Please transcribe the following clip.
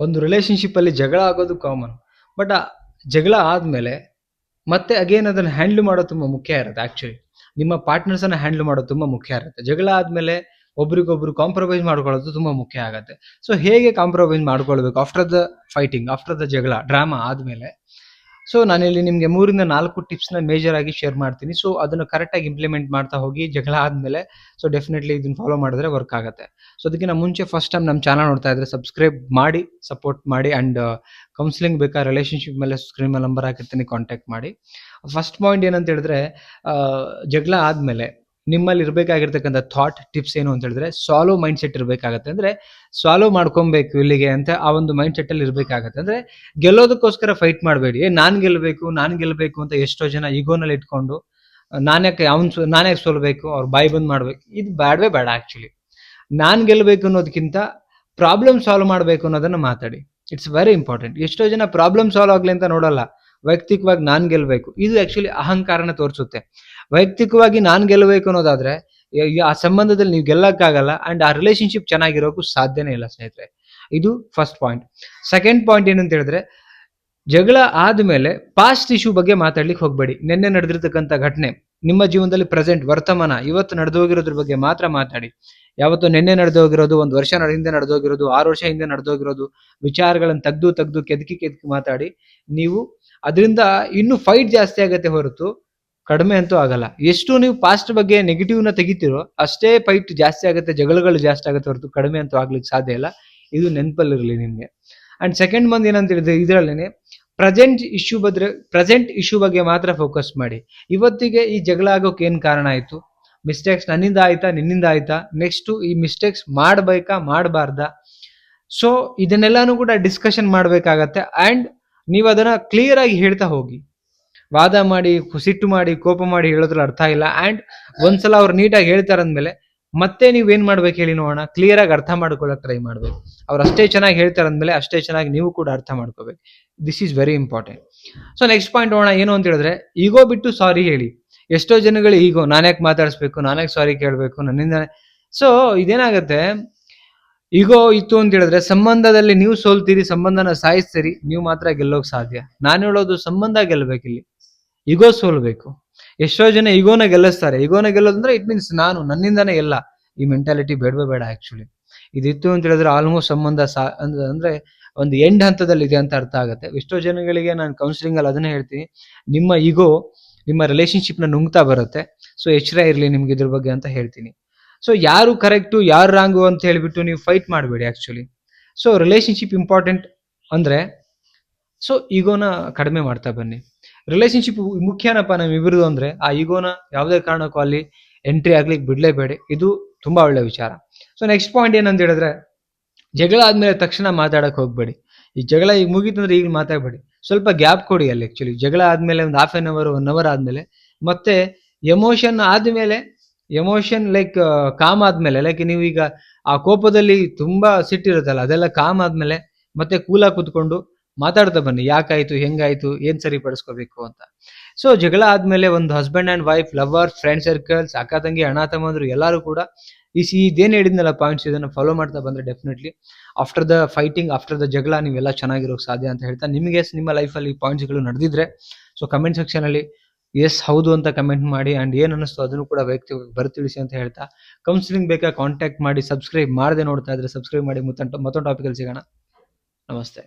ಒಂದು ರಿಲೇಶನ್‌ಶಿಪ್ಪಲ್ಲಿ ಜಗಳ ಆಗೋದು ಕಾಮನ್. ಬಟ್ ಆ ಜಗಳ ಆದ್ಮೇಲೆ ಮತ್ತೆ ಅಗೇನ್ ಅದನ್ನ ಹ್ಯಾಂಡಲ್ ಮಾಡೋದು ತುಂಬಾ ಮುಖ್ಯ ಇರುತ್ತೆ ಆಕ್ಚುಲಿ. ನಿಮ್ಮ ಪಾರ್ಟ್ನರ್ಸನ್ನ ಹ್ಯಾಂಡಲ್ ಮಾಡೋದು ತುಂಬಾ ಮುಖ್ಯ ಇರುತ್ತೆ. ಜಗಳ ಆದ್ಮೇಲೆ ಒಬ್ರಿಗೊಬ್ರು ಕಾಂಪ್ರಮೈಸ್ ಮಾಡ್ಕೊಳ್ಳೋದು ತುಂಬಾ ಮುಖ್ಯ ಆಗತ್ತೆ. ಸೊ ಹೇಗೆ ಕಾಂಪ್ರಮೈಸ್ ಮಾಡ್ಕೊಳ್ಬೇಕು after the fighting, after the ಜಗಳ, ಡ್ರಾಮಾ ಆದ್ಮೇಲೆ? ಸೊ ನಾನಿಲ್ಲಿ ನಿಮ್ಗೆ 3-4 ಟಿಪ್ಸ್‌ನ ಮೇಜರ್ ಆಗಿ ಶೇರ್ ಮಾಡ್ತೀನಿ. ಸೊ ಅದನ್ನ ಕರೆಕ್ಟಾಗಿ ಇಂಪ್ಲಿಮೆಂಟ್ ಮಾಡ್ತಾ ಹೋಗಿ ಜಗಳ ಆದ್ಮೇಲೆ ಸೊ ಡೆಫಿನೆಟ್ಲಿ ಇದನ್ನ ಫಾಲೋ ಮಾಡಿದ್ರೆ ವರ್ಕ್ ಆಗತ್ತೆ. ಸೊ ಅದಕ್ಕಿಂತ ಮುಂಚೆ ಫಸ್ಟ್ ಟೈಮ್ ನಮ್ಮ ಚಾನಲ್ ನೋಡ್ತಾ ಇದ್ರೆ ಸಬ್ಸ್ಕ್ರೈಬ್ ಮಾಡಿ, ಸಪೋರ್ಟ್ ಮಾಡಿ ಅಂಡ್ ಕೌನ್ಸಿಲಿಂಗ್ ಬೇಕಾದ್ರೆ ರಿಲೇಶನ್‌ಶಿಪ್ ಮೇಲೆ ಸ್ಕ್ರೀನ್ ಮೇಲೆ ನಂಬರ್ ಹಾಕಿರ್ತೀನಿ, ಕಾಂಟ್ಯಾಕ್ಟ್ ಮಾಡಿ. ಫಸ್ಟ್ ಪಾಯಿಂಟ್ ಏನಂತ ಹೇಳಿದ್ರೆ ಜಗಳ ಆದ್ಮೇಲೆ ನಿಮ್ಮಲ್ಲಿ ಇರಬೇಕಾಗಿರ್ತಕ್ಕಂಥ ಥಾಟ್ ಟಿಪ್ಸ್ ಏನು ಅಂತ ಹೇಳಿದ್ರೆ ಸಾಲ್ವ್ ಮೈಂಡ್ ಸೆಟ್ ಇರಬೇಕಾಗತ್ತೆ. ಅಂದ್ರೆ ಸಾಲ್ವ್ ಮಾಡ್ಕೊಬೇಕು ಇಲ್ಲಿಗೆ ಅಂತ ಆ ಒಂದು ಮೈಂಡ್ ಸೆಟ್ ಅಲ್ಲಿ ಇರಬೇಕಾಗತ್ತೆ. ಅಂದ್ರೆ ಗೆಲ್ಲೋದಕ್ಕೋಸ್ಕರ ಫೈಟ್ ಮಾಡಬೇಡಿ. ನಾನ್ ಗೆಲ್ಬೇಕು ಅಂತ ಎಷ್ಟೋ ಜನ ಈಗೋನಲ್ಲಿ ಇಟ್ಕೊಂಡು ನಾನ್ಯಾಕೆ ಸೋಲ್ಬೇಕು, ಅವ್ರ ಬಾಯಿ ಬಂದ್ ಮಾಡ್ಬೇಕು, ಇದು ಬೇಡವೇ ಬೇಡ ಆಕ್ಚುಲಿ. ನಾನ್ ಗೆಲ್ಬೇಕು ಅನ್ನೋದಕ್ಕಿಂತ ಪ್ರಾಬ್ಲಮ್ ಸಾಲ್ವ್ ಮಾಡ್ಬೇಕು ಅನ್ನೋದನ್ನ ಮಾತಾಡಿ. It's very important. ಎಷ್ಟೋ ಜನ ಪ್ರಾಬ್ಲಮ್ ಸಾಲ್ವ್ ಆಗ್ಲಿ ಅಂತ ನೋಡಲ್ಲ, ವೈಯಕ್ತಿಕವಾಗಿ ನಾನ್ ಗೆಲ್ಬೇಕು. ಇದು ಆಕ್ಚುಲಿ ಅಹಂಕಾರನ ತೋರಿಸುತ್ತೆ. ವೈಯಕ್ತಿಕವಾಗಿ ನಾನ್ ಗೆಲ್ಲಬೇಕು ಅನ್ನೋದಾದ್ರೆ ಆ ಸಂಬಂಧದಲ್ಲಿ ನೀವು ಗೆಲ್ಲಕ್ಕಾಗಲ್ಲ ಅಂಡ್ ಆ ರಿಲೇಶನ್ಶಿಪ್ ಚೆನ್ನಾಗಿರೋಕು ಸಾಧ್ಯನೇ ಇಲ್ಲ ಸ್ನೇಹಿತರೆ. ಇದು ಫಸ್ಟ್ ಪಾಯಿಂಟ್. ಸೆಕೆಂಡ್ ಪಾಯಿಂಟ್ ಏನಂತ ಹೇಳಿದ್ರೆ ಜಗಳ ಆದ್ಮೇಲೆ ಪಾಸ್ಟ್ ಇಶ್ಯೂ ಬಗ್ಗೆ ಮಾತಾಡ್ಲಿಕ್ಕೆ ಹೋಗ್ಬೇಡಿ. ನಿನ್ನೆ ನಡೆದಿರ್ತಕ್ಕಂಥ ಘಟನೆ, ನಿಮ್ಮ ಜೀವನದಲ್ಲಿ ಪ್ರೆಸೆಂಟ್, ವರ್ತಮಾನ, ಇವತ್ತು ನಡೆದೋಗಿರೋದ್ರ ಬಗ್ಗೆ ಮಾತ್ರ ಮಾತಾಡಿ. ಯಾವತ್ತು ನಿನ್ನೆ ನಡೆದೋಗಿರೋದು, 1 ವರ್ಷ ಹಿಂದೆ ನಡೆದೋಗಿರೋದು, 6 ವರ್ಷ ಹಿಂದೆ ನಡೆದೋಗಿರೋದು ವಿಚಾರಗಳನ್ನು ತೆಗ್ದು ಕೆದಕಿ ಮಾತಾಡಿ. ನೀವು ಅದರಿಂದ ಇನ್ನೂ ಫೈಟ್ ಜಾಸ್ತಿ ಆಗತ್ತೆ ಹೊರತು ಕಡಿಮೆ ಅಂತೂ ಆಗಲ್ಲ. ಎಷ್ಟು ನೀವು ಪಾಸ್ಟ್ ಬಗ್ಗೆ ನೆಗೆಟಿವ್ ನ ತೆಗಿತೀರೋ ಅಷ್ಟೇ ಫೈಟ್ ಜಾಸ್ತಿ ಆಗುತ್ತೆ, ಜಗಳಗಳು ಜಾಸ್ತಿ ಆಗುತ್ತೆ ಹೊರತು ಕಡಿಮೆ ಅಂತೂ ಆಗ್ಲಿಕ್ಕೆ ಸಾಧ್ಯ ಇಲ್ಲ. ಇದು ನೆನಪಲ್ಲಿರಲಿ ನಿಮ್ಗೆ. ಅಂಡ್ ಸೆಕೆಂಡ್ ಬಂದ್ ಏನಂತ ಹೇಳಿದ್ರೆ ಇದರಲ್ಲೇನೆ ಪ್ರೆಸೆಂಟ್ ಇಶ್ಯೂ ಬಗ್ಗೆ ಮಾತ್ರ ಫೋಕಸ್ ಮಾಡಿ. ಇವತ್ತಿಗೆ ಈ ಜಗಳ ಆಗೋಕೆ ಏನ್ ಕಾರಣ ಆಯ್ತು, ಮಿಸ್ಟೇಕ್ಸ್ ನನ್ನಿಂದ ಆಯ್ತಾ, ನಿನ್ನಿಂದ ಆಯ್ತಾ, ನೆಕ್ಸ್ಟ್ ಈ ಮಿಸ್ಟೇಕ್ಸ್ ಮಾಡ್ಬೇಕಾ ಮಾಡಬಾರ್ದಾ? ಸೊ ಇದನ್ನೆಲ್ಲಾನು ಕೂಡ ಡಿಸ್ಕಷನ್ ಮಾಡ್ಬೇಕಾಗತ್ತೆ. ಅಂಡ್ ನೀವು ಅದನ್ನ ಕ್ಲಿಯರ್ ಆಗಿ ಹೇಳ್ತಾ ಹೋಗಿ. ವಾದ ಮಾಡಿ, ಸಿಟ್ಟು ಮಾಡಿ, ಕೋಪ ಮಾಡಿ ಹೇಳೋದ್ರಲ್ಲಿ ಅರ್ಥ ಇಲ್ಲ. ಅಂಡ್ ಒಂದ್ಸಲ ಅವ್ರು ನೀಟಾಗಿ ಹೇಳ್ತಾರಂದ್ಮೇಲೆ ಮತ್ತೆ ನೀವ್ ಏನ್ ಮಾಡ್ಬೇಕು ಹೇಳಿ ನೋಡೋಣ, ಕ್ಲಿಯರ್ ಆಗಿ ಅರ್ಥ ಮಾಡ್ಕೊಳಕ್ ಟ್ರೈ ಮಾಡ್ಬೇಕು. ಅವ್ರು ಅಷ್ಟೇ ಚೆನ್ನಾಗಿ ಹೇಳ್ತಾರಂದ್ಮೇಲೆ ಅಷ್ಟೇ ಚೆನ್ನಾಗಿ ನೀವು ಕೂಡ ಅರ್ಥ ಮಾಡ್ಕೋಬೇಕು. This is very important. So next point ನೋಡೋಣ. ಏನು ಅಂತ ಹೇಳಿದ್ರೆ ಈಗೋ ಬಿಟ್ಟು ಸಾರಿ ಹೇಳಿ. ಎಷ್ಟೋ ಜನಗಳು ಈಗೋ, ನಾನ್ಯಾಕೆ ಮಾತಾಡಿಸ್ಬೇಕು, ನಾನ್ಯಾಕೆ ಸಾರಿ ಕೇಳಬೇಕು, ನನ್ನಿಂದ. ಸೊ ಇದೇನಾಗತ್ತೆ, ಈಗೋ ಇತ್ತು ಅಂತ ಹೇಳಿದ್ರೆ ಸಂಬಂಧದಲ್ಲಿ ನೀವು ಸೋಲ್ತೀರಿ, ಸಂಬಂಧನ ಸಾಯಿಸ್ತೀರಿ, ನೀವು ಮಾತ್ರ ಗೆಲ್ಲೋಕ್ ಸಾಧ್ಯ. ನಾನು ಹೇಳೋದು ಸಂಬಂಧ ಗೆಲ್ಲಬೇಕಿಲ್ಲಿ, ಈಗೋ ಸೋಲ್ಬೇಕು. ಎಷ್ಟೋ ಜನ ಈಗೋನ ಗೆಲ್ಲಿಸ್ತಾರೆ. ಈಗೋನ ಗೆಲ್ಲೋದಂದ್ರೆ ಇಟ್ ಮೀನ್ಸ್ ನನ್ನಿಂದಾನೇ ಎಲ್ಲ. ಈ ಮೆಂಟಾಲಿಟಿ ಬೇಡವೇ ಬೇಡ ಆಕ್ಚುಲಿ. ಇದಿತ್ತು ಅಂತ ಹೇಳಿದ್ರೆ ಆಲ್ಮೋಸ್ಟ್ ಸಂಬಂಧ ಅಂದ್ರೆ ಒಂದು ಎಂಡ್ ಹಂತದಲ್ಲಿ ಇದೆ ಅಂತ ಅರ್ಥ ಆಗುತ್ತೆ. ಎಷ್ಟೋ ಜನಗಳಿಗೆ ನಾನು ಕೌನ್ಸಿಲಿಂಗ್ ಅಲ್ಲಿ ಅದನ್ನೇ ಹೇಳ್ತೀನಿ, ನಿಮ್ಮ ಈಗೋ ನಿಮ್ಮ ರಿಲೇಶನ್ಶಿಪ್ ನ ನುಂಗ್ತಾ ಬರುತ್ತೆ. ಸೊ ಎಚ್ಚರ ಇರ್ಲಿ ನಿಮ್ಗೆ ಇದ್ರ ಬಗ್ಗೆ ಅಂತ ಹೇಳ್ತೀನಿ. ಸೊ ಯಾರು ಕರೆಕ್ಟು ಯಾರು ರಾಂಗು ಅಂತ ಹೇಳ್ಬಿಟ್ಟು ನೀವು ಫೈಟ್ ಮಾಡಬೇಡಿ ಆಕ್ಚುಲಿ. ಸೊ ರಿಲೇಶನ್ಶಿಪ್ ಇಂಪಾರ್ಟೆಂಟ್ ಅಂದ್ರೆ ಸೊ ಈಗೋನ ಕಡಿಮೆ ಮಾಡ್ತಾ ಬನ್ನಿ. ರಿಲೇಶನ್ಶಿಪ್ ಮುಖ್ಯನಪ್ಪ ನಮ್ಮಿಬ್ರದು ಅಂದ್ರೆ ಆ ಈಗೋನ ಯಾವುದೇ ಕಾರಣಕ್ಕೂ ಅಲ್ಲಿ ಎಂಟ್ರಿ ಆಗ್ಲಿಕ್ಕೆ ಬಿಡ್ಲೇಬೇಡಿ. ಇದು ತುಂಬಾ ಒಳ್ಳೆ ವಿಚಾರ. ಸೊ ನೆಕ್ಸ್ಟ್ ಪಾಯಿಂಟ್ ಏನಂತ ಹೇಳಿದ್ರೆ ಜಗಳ ಆದ್ಮೇಲೆ ತಕ್ಷಣ ಮಾತಾಡಕ್ ಹೋಗ್ಬೇಡಿ. ಈ ಜಗಳ ಈಗ ಮುಗೀತಂದ್ರೆ ಈಗ ಮಾತಾಡ್ಬೇಡಿ, ಸ್ವಲ್ಪ ಗ್ಯಾಪ್ ಕೊಡಿ ಅಲ್ಲಿ. ಆಕ್ಚುಲಿ ಜಗಳ ಆದ್ಮೇಲೆ ಒಂದು ಹಾಫ್ ಆನ್ ಅವರ್ 1 ಅವರ್ ಆದ್ಮೇಲೆ ಮತ್ತೆ ಎಮೋಷನ್ ಲೈಕ್ ಕಾಮ್ ಆದ್ಮೇಲೆ, ಲೈಕ್ ನೀವು ಈಗ ಆ ಕೋಪದಲ್ಲಿ ತುಂಬಾ ಸಿಟ್ಟಿರುತ್ತಲ್ಲ, ಅದೆಲ್ಲ ಕಾಮ್ ಆದ್ಮೇಲೆ ಮತ್ತೆ ಕೂಲಾಗಿ ಕುತ್ಕೊಂಡು ಮಾತಾಡ್ತಾ ಬನ್ನಿ. ಯಾಕಾಯ್ತು, ಹೆಂಗಾಯ್ತು, ಏನ್ ಸರಿಪಡಿಸ್ಕೋಬೇಕು ಅಂತ. ಸೊ ಜಗಳ ಆದ್ಮೇಲೆ ಒಂದು husband and wife, lover, friend circles, ಅಕ್ಕ ತಂಗಿ, ಅಣ್ಣ ತಮ್ಮಂದ್ರು ಎಲ್ಲರೂ ಕೂಡ ಇದೇನ್ ಹೇಳಿದ್ನಲ್ಲ ಪಾಯಿಂಟ್ಸ್, ಇದನ್ನ ಫಾಲೋ ಮಾಡ್ತಾ ಬಂದ್ರೆ definitely after the fighting, after the ಜಗಳ ನೀವೆಲ್ಲ ಚೆನ್ನಾಗಿರೋಕ್ ಸಾಧ್ಯ ಅಂತ ಹೇಳ್ತಾ, ನಿಮಗೆ ನಿಮ್ಮ ಲೈಫಲ್ಲಿ ಈ ಪಾಯಿಂಟ್ಸ್ಗಳು ನಡೆದಿದ್ರೆ ಸೊ ಕಮೆಂಟ್ ಸೆಕ್ಷನ್ ಅಲ್ಲಿ ಎಸ್ ಹೌದು ಅಂತ ಕಮೆಂಟ್ ಮಾಡಿ. ಅಂಡ್ ಏನ್ ಅನ್ನಿಸ್ತು ಅದನ್ನು ಕೂಡ ತಿಳಿಸಿ ಅಂತ ಹೇಳ್ತಾ, ಕೌನ್ಸಿಲಿಂಗ್ ಬೇಕಾ ಕಾಂಟ್ಯಾಕ್ಟ್ ಮಾಡಿ. ಸಬ್ಸ್ಕ್ರೈಬ್ ಮಾಡದೆ ನೋಡ್ತಾ ಇದ್ರೆ ಸಬ್ಸ್ಕ್ರೈಬ್ ಮಾಡಿ. ಮತ್ತೊಂದು ಟಾಪಿಕ್ ಅಲ್ಲಿ ಸಿಗೋಣ. ನಮಸ್ತೆ.